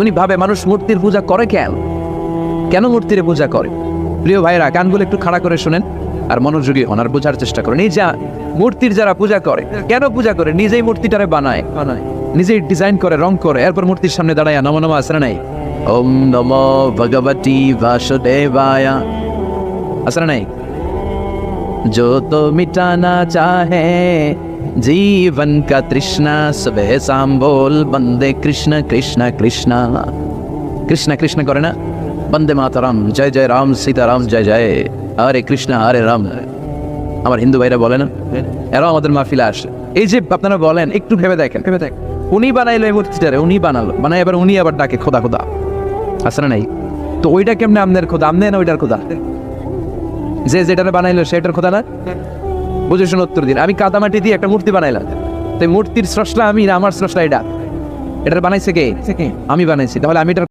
উনি ভাবে মানুষ মূর্তির পূজা করে কেন, কেন মূর্তির পূজা করে। প্রিয় ভাইরা, কানগুলো একটু খাড়া করে শোনেন আর মনোযোগী হন আর বোঝার চেষ্টা করেন। এই যা মূর্তির যারা পূজা করে, কেন পূজা করে? নিজেই মূর্তিটারে বানায়, নিজেই ডিজাইন করে, রং করে, এরপর মূর্তির সামনে দাঁড়ায় নমো নমঃ আসে না নাই, ওম নমো ভগবতী বাসুদেবায় আসে না নাই, जो तो मिटाना चाहे जीवन का तृष्णा सुबह शाम बोल बंदे कृष्ण कृष्ण कृष्ण कृष्ण कृष्ण करे ना, बंदे मातरम जय जय राम सीताराम जय जय हरे कृष्ण हरे राम। আমার হিন্দু ভাইরা বলে না, এরাও আমাদের মাহফিলে আসে। এই যে আপনারা বলেন, একটু ভেবে দেখেন, উনি বানাইলো এই মূর্তিটারে, উনি বানালো, বানাই এবার উনি আবার ডাকে খোদা খোদা, আসে না নাই? তো ওইটা কেমনে আমনের খোদা? আমনে না ওইটার খোদা? যে যেটারে বানাইলো সেটার খোদা না? বুঝে শুনে উত্তর দিন। আমি কাদামাটি দিয়ে একটা মূর্তি বানাইলাম, তো মূর্তির স্রষ্টা আমি না আমার স্রষ্টা এটা? এটার বানাইছে কে? আমি বানাইছি, তাহলে আমি এটার